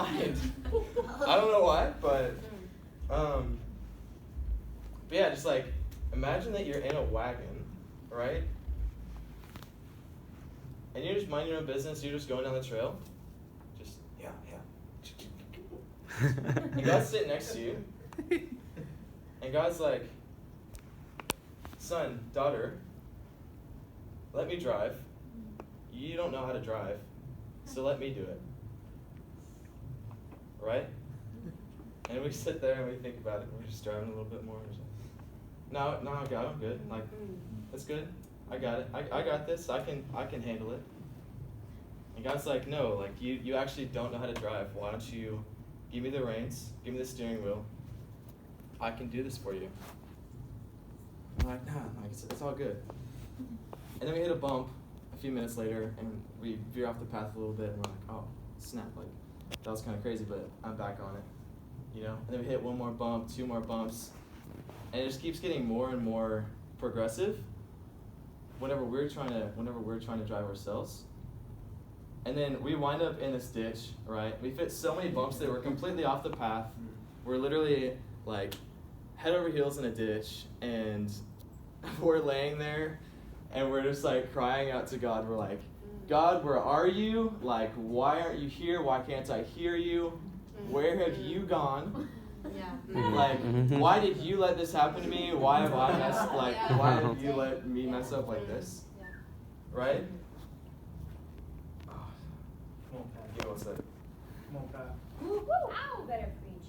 mind. I don't know why, but yeah, just like, imagine that you're in a wagon, right? And you're just minding your own business, you're just going down the trail. Just, yeah. And God's sitting next to you. And God's like, son, daughter, let me drive. You don't know how to drive, so let me do it. Right? And we sit there and we think about it. We're just driving a little bit more. No, God, I'm good. Like, that's good. I got it. I got this. I can handle it. And God's like, no, like you actually don't know how to drive. Why don't you give me the reins, give me the steering wheel. I can do this for you. I'm like, nah, like it's all good. And then we hit a bump a few minutes later, and we veer off the path a little bit, and we're like, oh, snap, like that was kind of crazy, but I'm back on it, you know. And then we hit one more bump, two more bumps, and it just keeps getting more and more progressive. Whenever we're trying to drive ourselves, and then we wind up in this ditch, right? We fit so many bumps that we're completely off the path. We're literally like head over heels in a ditch, and we're laying there, and we're just like crying out to God. We're like, God, where are you? Like, why aren't you here? Why can't I hear you? Where have you gone? Yeah. Like, why did you let this happen to me? Why have I messed, like, why have you let me mess up like this? Right? Oh. Come on, Pat. Give me 1 second. Come on, Pat. Woo, woo. Ow, better preach.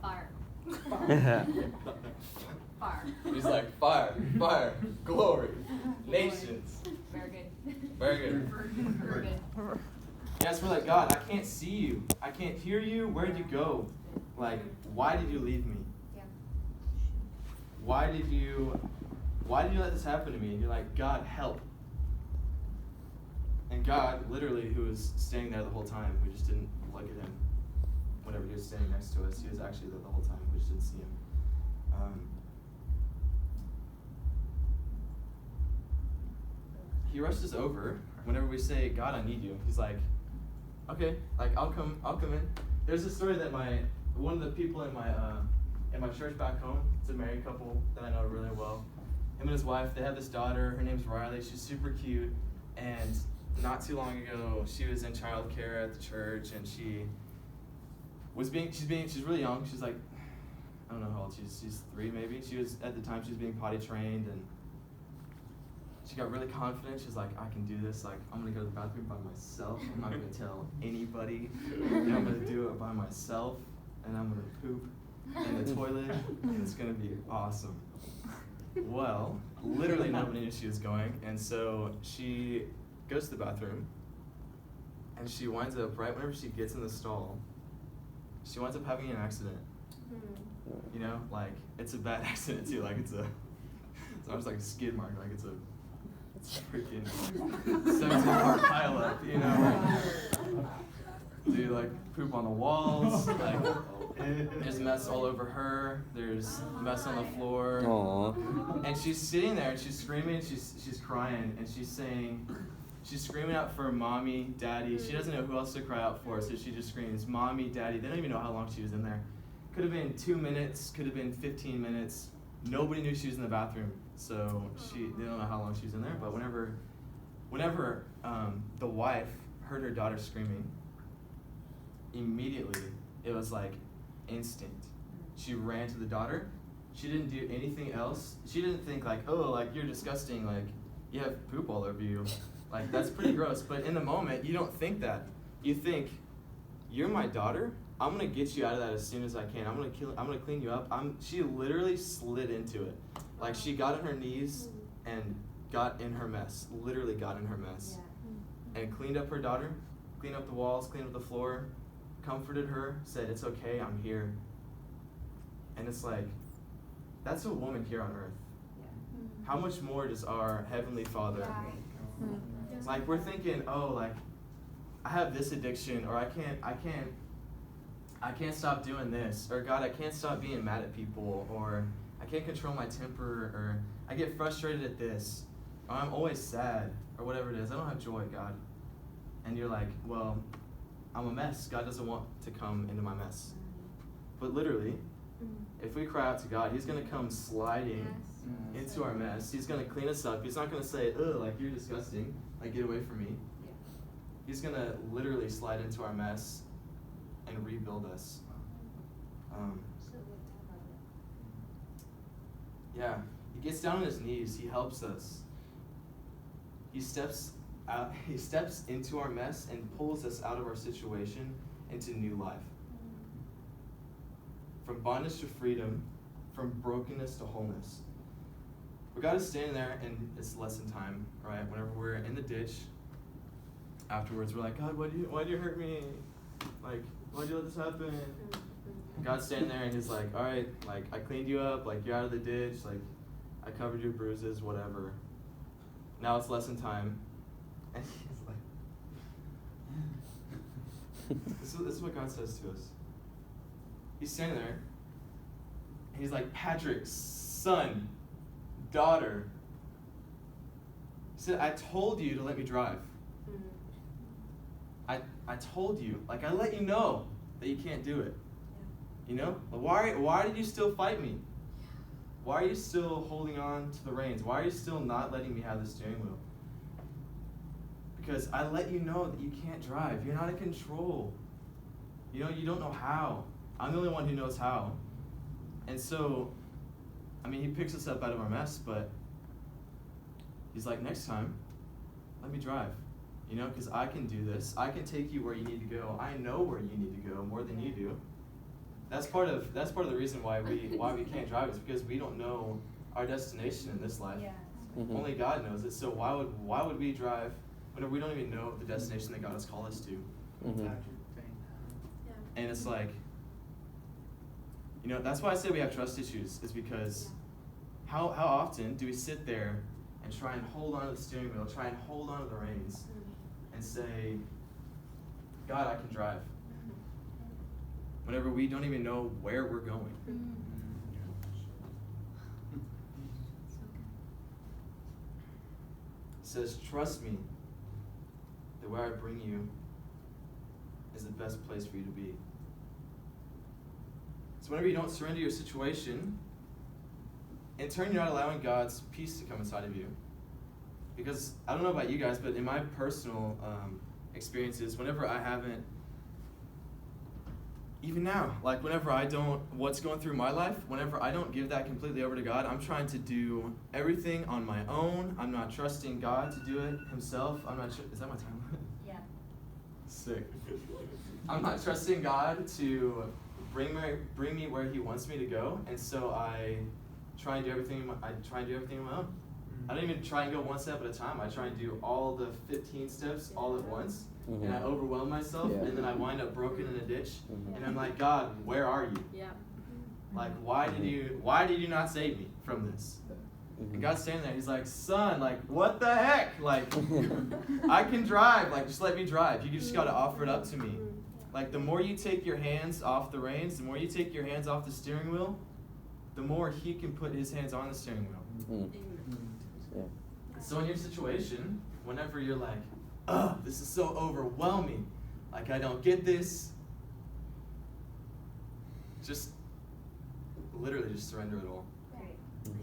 Fire. Fire. He's like, fire, glory, nations. Very good. Very good. Very good. Yes, we're like, God, I can't see you. I can't hear you. Where'd you go? Like, why did you leave me? Yeah. Why did you let this happen to me? And you're like, God, help. And God, literally, who was standing there the whole time, we just didn't look at him. Whenever he was standing next to us, he was actually there the whole time. We just didn't see him. He rushes over whenever we say, God, I need you. He's like, okay, like I'll come in. There's a story that one of the people in my church back home, it's a married couple that I know really well. Him and his wife, they have this daughter. Her name's Riley. She's super cute. And not too long ago, she was in childcare at the church, and she's really young. She's like, I don't know how old she's 3 maybe. At the time she was being potty trained, and she got really confident. She's like, I can do this. Like, I'm gonna go to the bathroom by myself. I'm not gonna tell anybody. And I'm gonna do it by myself, and I'm gonna poop in the toilet, and it's gonna be awesome. Well, literally nobody knew she was going, and so she goes to the bathroom, and she winds up, right whenever she gets in the stall, she winds up having an accident. You know, like, it's a bad accident too. Like, it's almost like a skid mark. Like, it's a freaking 17-car pileup, you know? Like, do you, like, poop on the walls? Like, there's mess all over her. There's mess on the floor. Aww. And she's sitting there, and she's screaming, and she's crying, and she's screaming out for mommy, daddy. She doesn't know who else to cry out for, so she just screams, mommy, daddy. They don't even know how long she was in there. Could have been 2 minutes, could have been 15 minutes. Nobody knew she was in the bathroom, so they don't know how long she was in there. But whenever the wife heard her daughter screaming, immediately it was like instinct. She ran to the daughter. She didn't do anything else. She didn't think like, oh, like you're disgusting, like you have poop all over you, like that's pretty gross. But in the moment, you don't think that. You think, you're my daughter. I'm gonna get you out of that as soon as I can. I'm gonna clean you up. She literally slid into it. Like, she got on her knees and got in her mess. Literally got in her mess. Yeah. And cleaned up her daughter, cleaned up the walls, cleaned up the floor, comforted her, said, it's okay, I'm here. And it's like, that's a woman here on earth. Yeah. How much more does our Heavenly Father? Yeah. Like, we're thinking, oh, like, I have this addiction, or I can't stop doing this, or God, I can't stop being mad at people, or I can't control my temper, or I get frustrated at this, or I'm always sad, or whatever it is, I don't have joy, God. And you're like, well, I'm a mess. God doesn't want to come into my mess. But literally, if we cry out to God, He's going to come sliding into our mess. He's going to clean us up. He's not going to say, ugh, like, you're disgusting. Like, get away from me. Yeah. He's going to literally slide into our mess and rebuild us. Yeah, He gets down on His knees. He helps us. He steps into our mess and pulls us out of our situation into new life. From bondage to freedom, from brokenness to wholeness. But God is standing there, and it's lesson time, right? Whenever we're in the ditch, afterwards we're like, God, why'd you hurt me? Like, why'd you let this happen? And God's standing there, and He's like, all right, like, I cleaned you up, like, you're out of the ditch, like, I covered your bruises, whatever. Now it's lesson time. And He's like, this is what God says to us. He's standing there, and He's like, Patrick, son, daughter. He said, I told you to let me drive. I told you. Like, I let you know that you can't do it. You know? Why did you still fight me? Why are you still holding on to the reins? Why are you still not letting me have the steering wheel? Because I let you know that you can't drive. You're not in control. You know, you don't know how. I'm the only one who knows how. And so, I mean, He picks us up out of our mess, but He's like, next time, let me drive. You know, because I can do this. I can take you where you need to go. I know where you need to go more than you do. That's part of the reason why we can't drive is because we don't know our destination in this life. Yeah. Mm-hmm. Only God knows it. So why would we drive whenever we don't even know the destination that God has called us to? Mm-hmm. And it's like, you know, that's why I say we have trust issues, is because how often do we sit there and try and hold on to the steering wheel, try and hold on to the reins, and say, God, I can drive, whenever we don't even know where we're going. It says, trust me, that where I bring you is the best place for you to be. So whenever you don't surrender your situation, in turn, you're not allowing God's peace to come inside of you. Because I don't know about you guys, but in my personal experiences, whenever I haven't, even now, like whenever I don't, what's going through my life, whenever I don't give that completely over to God, I'm trying to do everything on my own. I'm not trusting God to do it Himself. I'm not sure, is that my timeline? Yeah. Sick. I'm not trusting God to bring me where He wants me to go, and so I try and do everything on my own. I don't even try and go one step at a time. I try and do all the 15 steps all at once, Mm-hmm. and I overwhelm myself, Yeah. and then I wind up broken in a ditch, Mm-hmm. and I'm like, God, where are you? Yeah. Like, why did you not save me from this? Mm-hmm. And God's standing there. He's like, son, like, what the heck? Like, I can drive. Like, just let me drive. You just got to offer it up to me. Like, the more you take your hands off the reins, the more you take your hands off the steering wheel, the more He can put His hands on the steering wheel. Mm-hmm. Yeah. So in your situation, whenever you're like, ugh, this is so overwhelming, like, I don't get this, just literally just surrender it all. Right.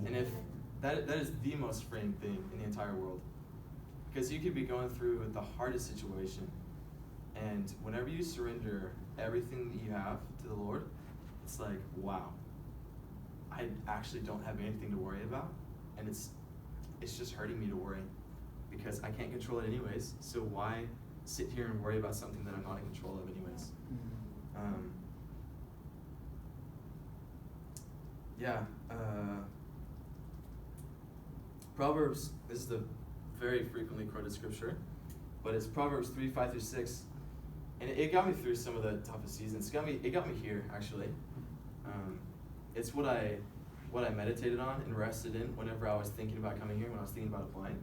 And if that is the most freeing thing in the entire world. Because you could be going through the hardest situation, and whenever you surrender everything that you have to the Lord, it's like, wow, I actually don't have anything to worry about, and it's just hurting me to worry, because I can't control it anyways, so why sit here and worry about something that I'm not in control of anyways? Proverbs, this is the very frequently quoted scripture, but it's Proverbs 3:5-6, and it got me through some of the toughest seasons. It got me here, actually. It's what I meditated on and rested in whenever I was thinking about coming here, when I was thinking about applying.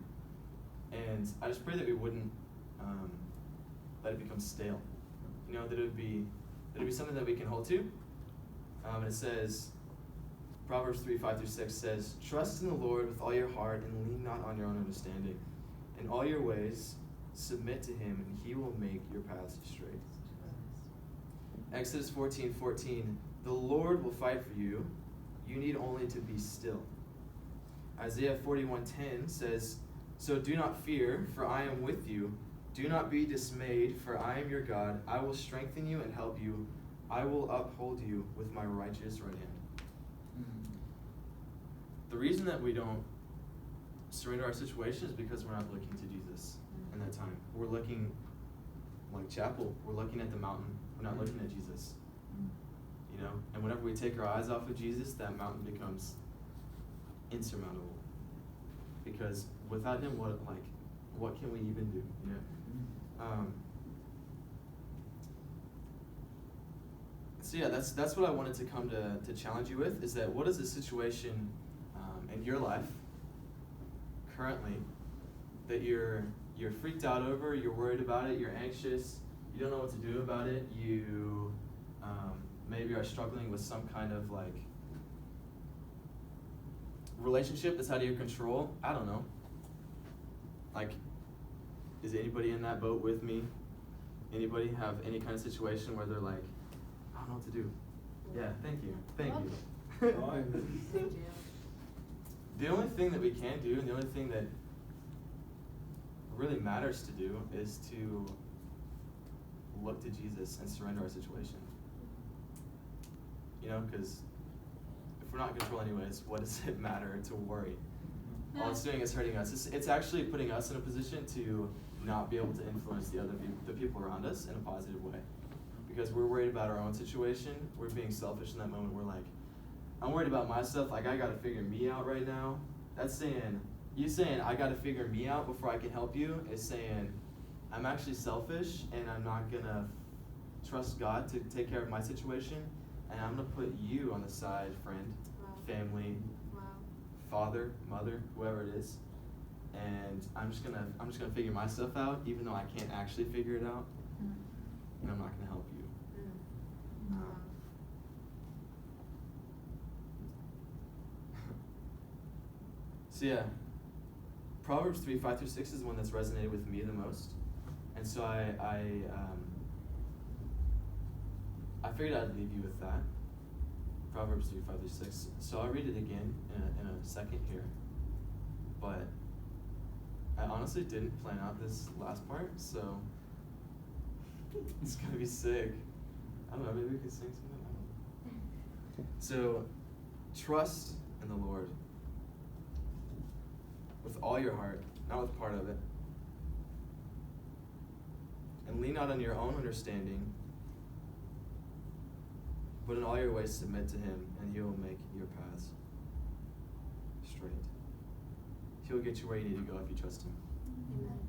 And I just pray that we wouldn't let it become stale. You know, that it would be something that we can hold to. And it says, Proverbs 3:5-6 says, trust in the Lord with all your heart and lean not on your own understanding. In all your ways, submit to him, and he will make your paths straight. Exodus 14:14, the Lord will fight for you. You need only to be still. Isaiah 41:10 says, so do not fear, for I am with you. Do not be dismayed, for I am your God. I will strengthen you and help you. I will uphold you with my righteous right hand. The reason that we don't surrender our situation is because we're not looking to Jesus in that time. We're looking like Chapel. We're looking at the mountain. We're not looking at Jesus. You know? And whenever we take our eyes off of Jesus, that mountain becomes insurmountable. Because without him, what can we even do? You know? So yeah, that's what I wanted to come to challenge you with, is that what is the situation in your life currently that you're freaked out over, you're worried about it, you're anxious, you don't know what to do about it, you maybe are struggling with some kind of relationship that's out of your control. I don't know. Is anybody in that boat with me? Anybody have any kind of situation where they're like, I don't know what to do? Yeah, thank you. The only thing that we can do, and the only thing that really matters to do, is to look to Jesus and surrender our situation. You know, because if we're not in control anyways, what does it matter to worry? All it's doing is hurting us. It's actually putting us in a position to not be able to influence the people around us in a positive way. Because we're worried about our own situation. We're being selfish in that moment. We're like, I'm worried about myself. I got to figure me out right now. That's saying, you saying I got to figure me out before I can help you is saying I'm actually selfish and I'm not going to trust God to take care of my situation. And I'm going to put you on the side, friend, family, father, mother, whoever it is. And I'm just gonna figure myself out, even though I can't actually figure it out. And I'm not going to help you. So yeah, Proverbs 3:5-6 is the one that's resonated with me the most, and so I figured I'd leave you with that. Proverbs 3:5-6. So I'll read it again in a second here, but I honestly didn't plan out this last part, so it's gonna be sick. I don't know, maybe we could sing something. I don't know. So, trust in the Lord with all your heart, not with part of it. And lean not on your own understanding, but in all your ways submit to him, and he will make your paths straight. He'll get you where you need to go if you trust him. Amen.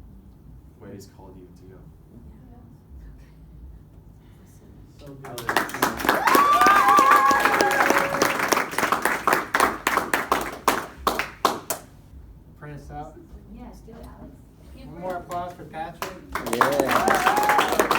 Where he's called you to go. So good. Pray us out. Yes, do it, Alex. One more applause for Patrick. Yeah.